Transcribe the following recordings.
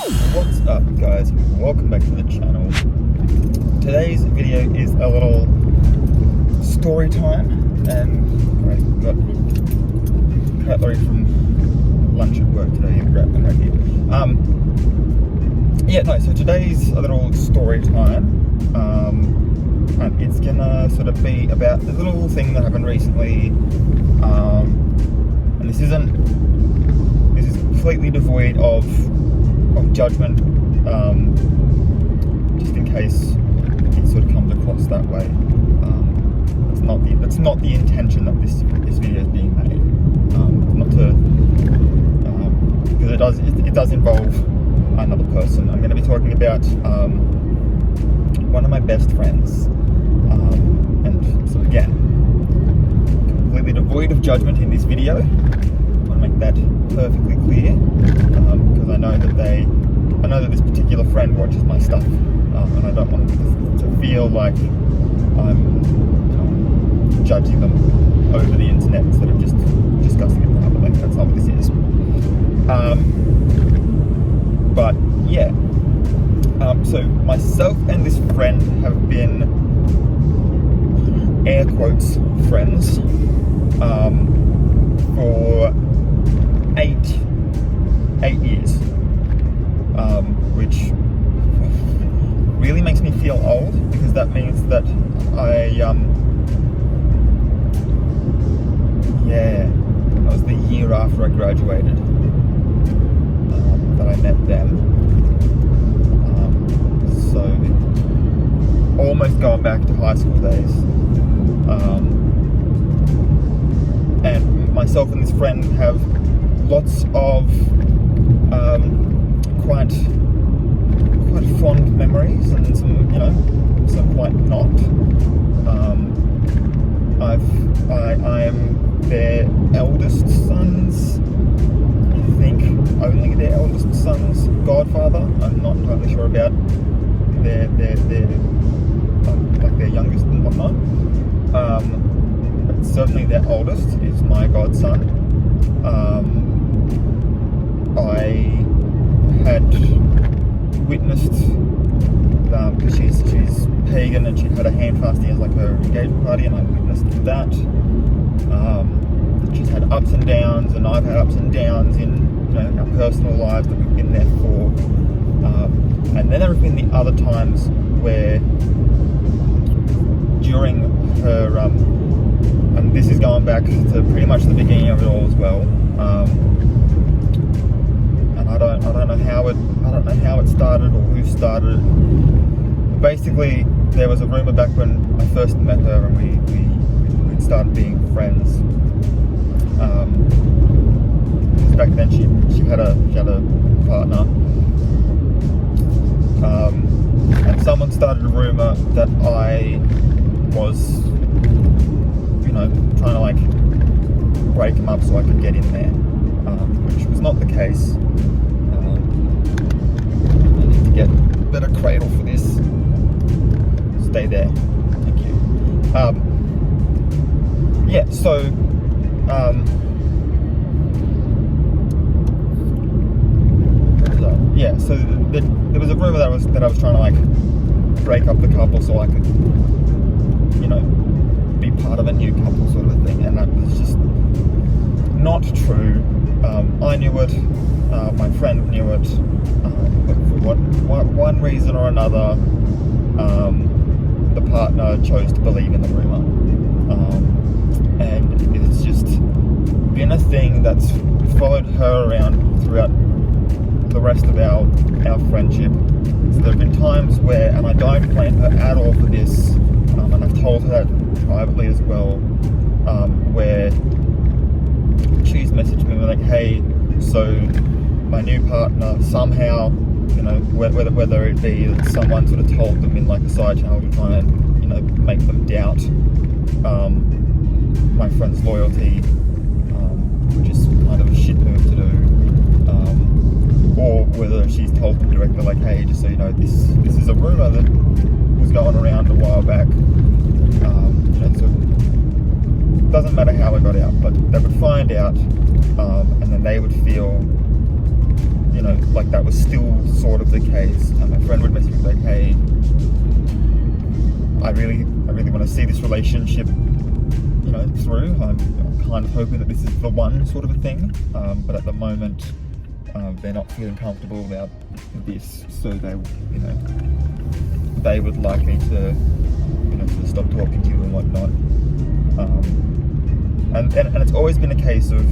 What's up, guys? Welcome back to the channel. Today's video is a little story time, and I got cutlery from lunch at work today and grabbed them right here. So today's a little story time, and it's gonna sort of be about a little thing that happened recently, and this is completely devoid of judgment, just in case it sort of comes across that way. That's not the intention that this video is being made. Not to, because it does involve another person. I'm going to be talking about one of my best friends, and so again, completely devoid of judgment in this video. I want to make that perfectly clear, because I know that this particular friend watches my stuff, and I don't want them to feel like I'm judging them over the internet instead of just discussing it privately. That's not what this is. But yeah, so myself and this friend have been, air quotes, friends for eight years, which really makes me feel old, because that means that that was the year after I graduated that I met them. So almost going back to high school days. And myself and this friend have lots of quite fond memories, and some quite not. I am their eldest son's, I think, only their eldest son's godfather. I'm not entirely sure about their like their youngest and whatnot. But certainly their oldest is my godson. I had witnessed, because she's pagan and she'd had a hand fasting as like her engagement party, and I witnessed that. She's had ups and downs, and I've had ups and downs in our personal lives that we've been there for. And then there have been the other times where during her, and this is going back to pretty much the beginning of it all as well. And I don't know how it started or who started it. But basically, there was a rumor back when I first met her, and we started being friends. Back then, she had a partner, and someone started a rumor that I was, trying to like break him up so I could get in there, which was not the case. I need to get a better cradle for this. Stay there. Thank you. So there was a rumor that I was trying to like break up the couple so I could, be part of a new couple sort of a thing, and that was just not true. I knew it, my friend knew it, but for one reason or another, the partner chose to believe in the rumor, and it's just been a thing that's followed her around throughout the rest of our friendship. So there have been times where, and I don't blame her at all for this, and I've told her that privately as well, where she's messaged me like, hey, so my new partner somehow, whether it be that someone sort of told them in like a side channel to try and, make them doubt my friend's loyalty, which is kind of a shit move to do. Or whether she's told them directly, like, hey, just so you know, this is a rumor that was going around a while back. So it doesn't matter how it got out, but they would find out, and then they would feel, like that was still sort of the case, and my friend would message me like, hey, I really want to see this relationship, you know, through. I'm kind of hoping that this is the one sort of a thing, but at the moment they're not feeling comfortable about this, so they would like me to, to stop talking to you and whatnot. And it's always been a case of,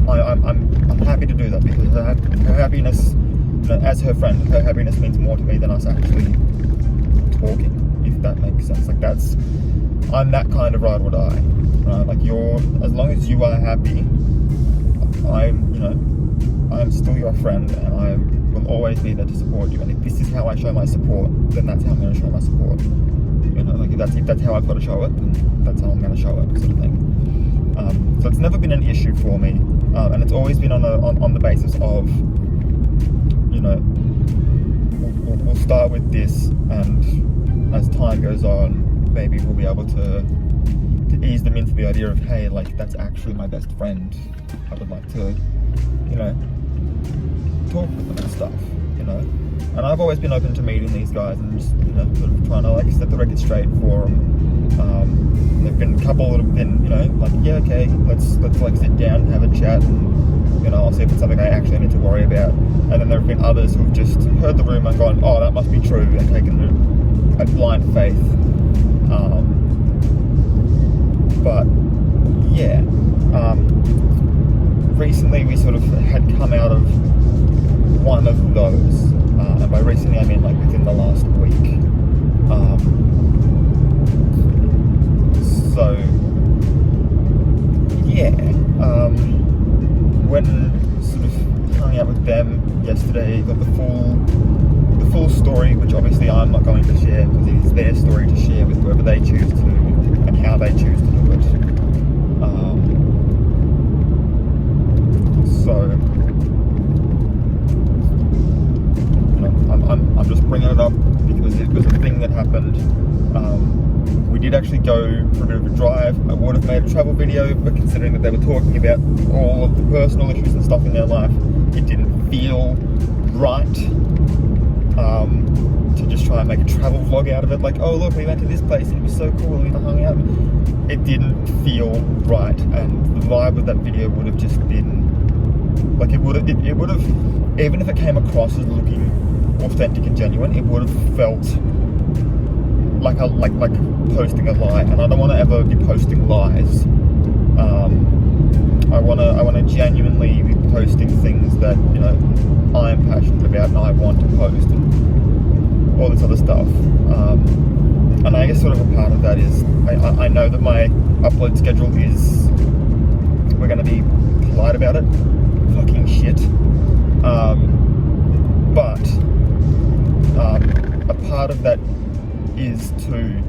I'm happy to do that, because her happiness, as her friend, her happiness means more to me than us actually talking, if that makes sense. Like I'm that kind of ride or die, right? Like as long as you are happy, I'm still your friend, and I will always be there to support you. And if this is how I show my support, then that's how I'm going to show my support. Like if that's how I've got to show it, then that's how I'm going to show it, sort of thing. So it's never been an issue for me, and it's always been on the basis of, we'll start with this, and as time goes on, maybe we'll be able to ease them into the idea of, hey, like, that's actually my best friend. I would like to, talk with them and stuff, And I've always been open to meeting these guys and just, sort of trying to, like, set the record straight for them. There've been a couple that have been, like, yeah, okay, let's like sit down and have a chat, and, I'll see if it's something I actually need to worry about. And then there have been others who've just heard the rumor and gone, oh, that must be true, and taken it at blind faith. But yeah, recently we sort of had come out of one of those, and by recently I mean like within the last week. So yeah, when sort of hung out with them yesterday, got the full story, which obviously I'm not going to share because it is their story to share with whoever they choose to and how they choose to do it. So I'm just bringing it up because it was a thing that happened. We did actually go for a bit of a drive. I would have made a travel video, but considering that they were talking about all of the personal issues and stuff in their life, it didn't feel right to just try and make a travel vlog out of it. Like, oh look, we went to this place and it was so cool, we hung out. It didn't feel right, and the vibe of that video would have just been like, it would have, even if it came across as looking authentic and genuine, it would have felt like posting a lie, and I don't want to ever be posting lies. I want to genuinely be posting things that I'm passionate about and I want to post, and all this other stuff. And I guess sort of a part of that is I know that my upload schedule is, we're going to be polite about it, fucking shit. But a part of that is to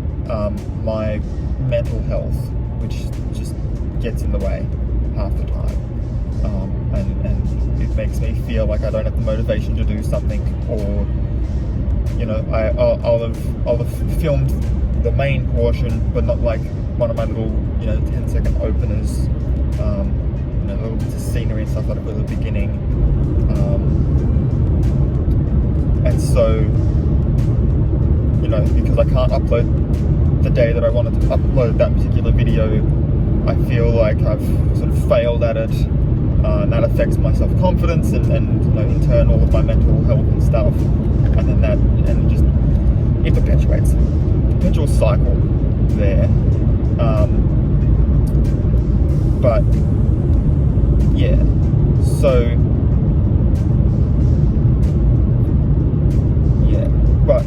my mental health, which just gets in the way half the time, and it makes me feel like I don't have the motivation to do something, or I'll have filmed the main portion, but not like one of my little 10-second openers, little bits of scenery and stuff like that at the beginning, and so because I can't upload the day that I wanted to upload that particular video, I feel like I've sort of failed at it, and that affects my self-confidence and in turn all of my mental health and stuff, and then it perpetuates a perpetual cycle there. But yeah, so yeah, but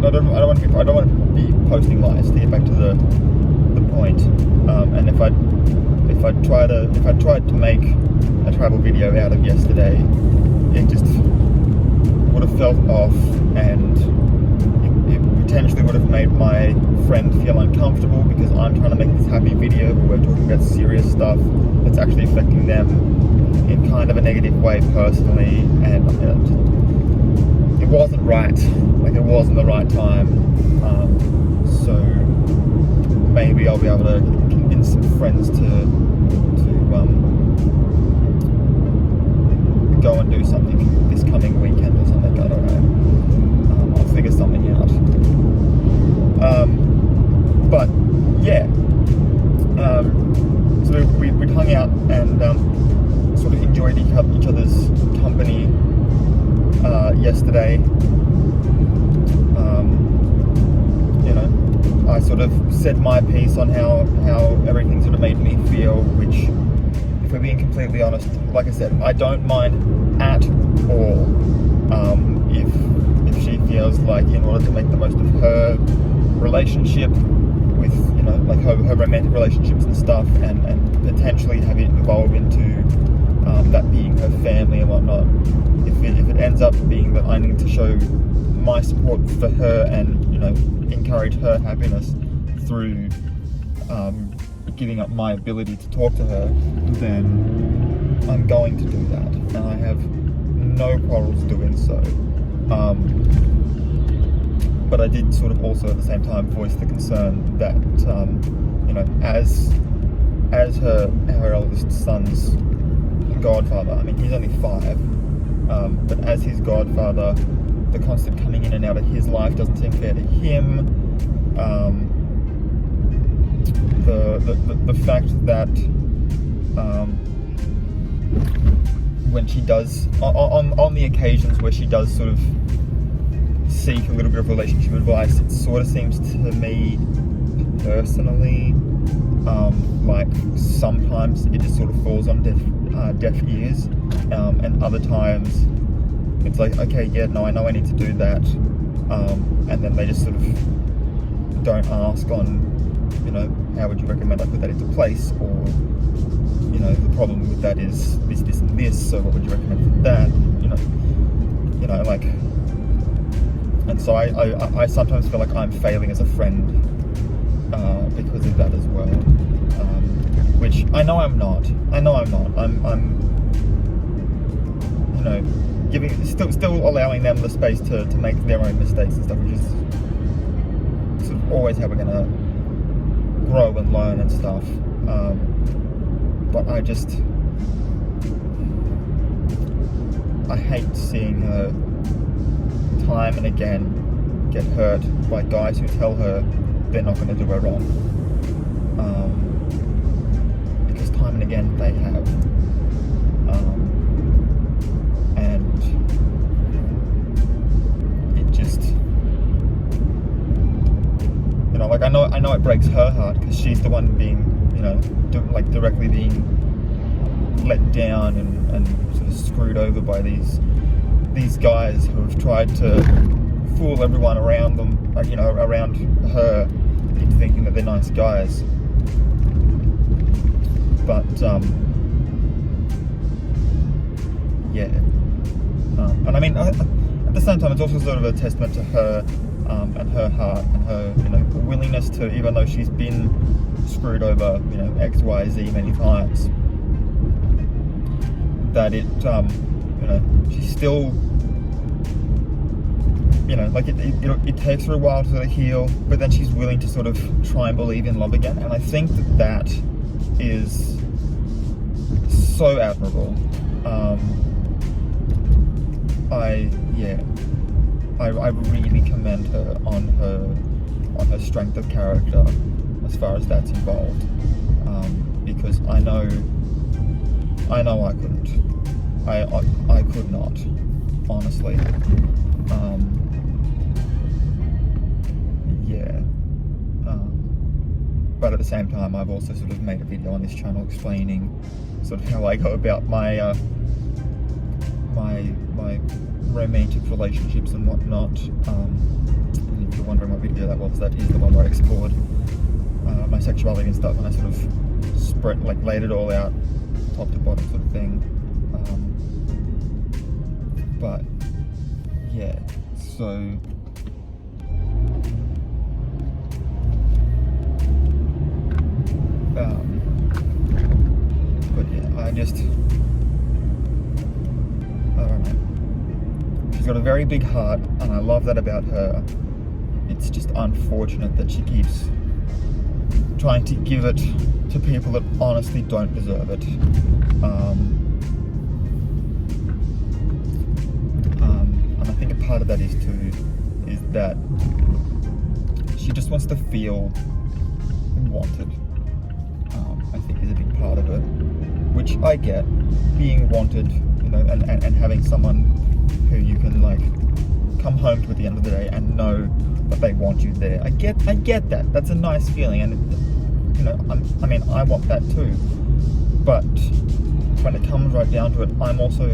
I don't want to be posting lies, to get back to the point. And if I tried to make a travel video out of yesterday, it just would have felt off, and it potentially would have made my friend feel uncomfortable, because I'm trying to make this happy video where we're talking about serious stuff that's actually affecting them in kind of a negative way personally, and it wasn't right. Like, it wasn't the right time. So maybe I'll be able to convince some friends to do something this coming weekend or something. I don't know. I'll figure something out. But yeah, so we'd hung out and sort of enjoyed each other's company yesterday. I sort of said my piece on how everything sort of made me feel, which, if we're being completely honest, like I said, I don't mind at all if she feels like, in order to make the most of her relationship with, like her romantic relationships and stuff, and potentially have it evolve into that being her family and whatnot, if it ends up being that I need to show my support for her and encourage her happiness through giving up my ability to talk to her, then I'm going to do that, and I have no problems doing so. But I did sort of also at the same time voice the concern that as her eldest son's godfather, I mean, he's only 5, but as his godfather, the constant coming in and out of his life doesn't seem fair to him. The fact that when she does, on the occasions where she does sort of seek a little bit of relationship advice, it sort of seems to me personally like sometimes it just sort of falls on deaf ears, and other times it's like, okay, yeah, no, I know I need to do that, and then they just sort of don't ask on, how would you recommend I put that into place, or, the problem with that is this and this, so what would you recommend for that, like, and so I sometimes feel like I'm failing as a friend because of that as well, which I know I'm not. I'm giving, still allowing them the space to make their own mistakes and stuff, which is sort of always how we're gonna grow and learn and stuff. But I hate seeing her time and again get hurt by guys who tell her they're not going to do her wrong, because time and again they have. And it just, like, I know it breaks her heart because she's the one being, directly being let down and sort of screwed over by these guys who have tried to fool everyone around them, around her, into thinking that they're nice guys. But yeah, and I mean, at the same time, it's also sort of a testament to her and her heart and her, willingness to, even though she's been screwed over, X, Y, Z many times, that it, she's still, like it takes her a while to sort of heal, but then she's willing to sort of try and believe in love again, and I think that is so admirable. I really commend her on her strength of character as far as that's involved, because I know I couldn't. I could not, honestly. But at the same time, I've also sort of made a video on this channel explaining sort of how I go about my my romantic relationships and whatnot. And if you're wondering what video that was, that is the one where I explored my sexuality and stuff, and I sort of laid it all out, top to bottom sort of thing. But yeah, so but yeah, I don't know. She's got a very big heart, and I love that about her. It's just unfortunate that she keeps trying to give it to people that honestly don't deserve it. think a part of that is that she just wants to feel wanted. I think is a big part of it, which I get. Being wanted, and having someone who you can like come home to at the end of the day and know that they want you there. I get that. That's a nice feeling, and I want that too. But when it comes right down to it, I'm also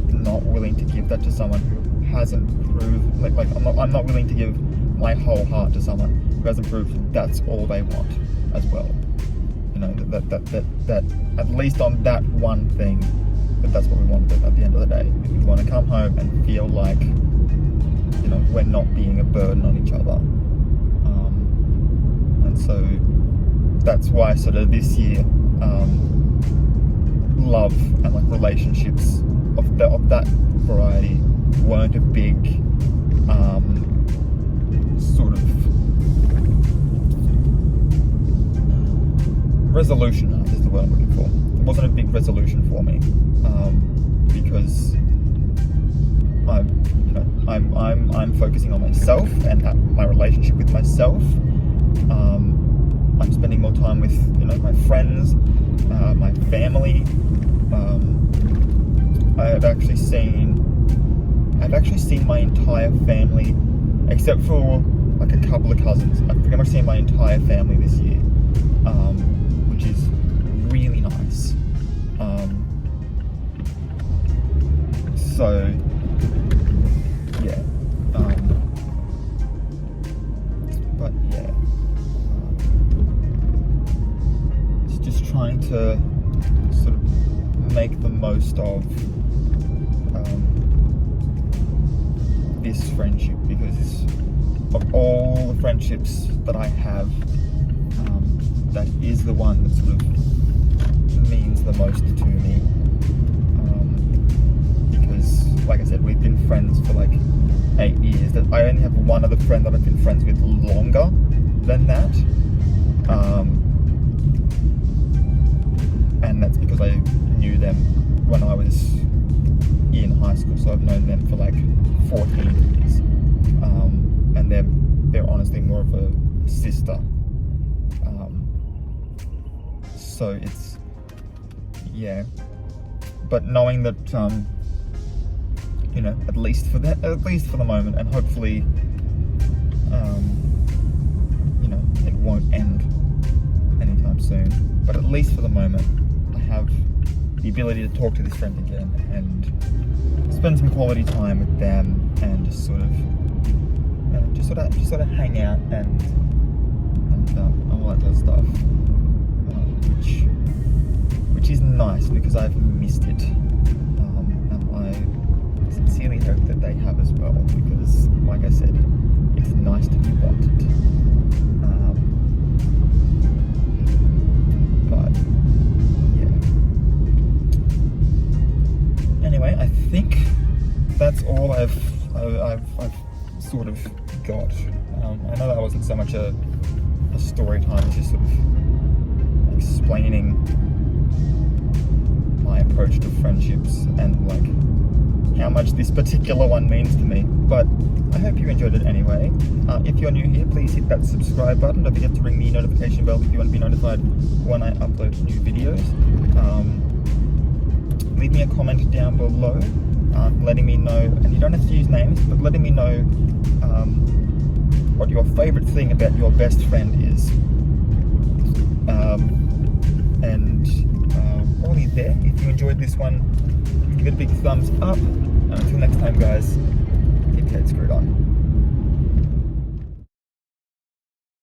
not willing to give that to someone who hasn't proved I'm not willing to give my whole heart to someone who hasn't proved that's all they want as well. That at least on that one thing, that's what we want at the end of the day. We want to come home and feel like we're not being a burden on each other. And so that's why sort of this year, love and like relationships of that variety weren't a big sort of resolution is the word I'm looking for. It wasn't a big resolution for me, because I'm focusing on myself and my relationship with myself. I'm spending more time with my friends, my family. I've actually seen my entire family, except for like a couple of cousins. I've pretty much seen my entire family this year, which is really nice. So yeah, but yeah, it's just trying to sort of make the most of this friendship, because of all the friendships that I have, that is the one that sort of means the most to me. Because, like I said, we've been friends for like 8 years. That I only have one other friend that I've been friends with longer than that, and that's because I knew them when I was in high school. So I've known them for like 14 years, and they're honestly more of a sister. So it's, yeah, but knowing that at least for the moment, and hopefully it won't end anytime soon, but at least for the moment I have the ability to talk to this friend again and spend some quality time with them, and just sort of hang out and all that sort of stuff, which is nice because I've missed it, and I sincerely hope that they have as well, because like I said, it's nice to be wanted. But yeah. Anyway, I think that's all I've sort of got. I know that wasn't so much a story time, it's just sort of explaining my approach to friendships and like how much this particular one means to me. But I hope you enjoyed it anyway. If you're new here, please hit that subscribe button. Don't forget to ring the notification bell if you want to be notified when I upload new videos. Leave me a comment down below, letting me know, and you don't have to use names, but letting me know what your favourite thing about your best friend is. While you're there, if you enjoyed this one, give it a big thumbs up. Until next time, guys, keep your head screwed on.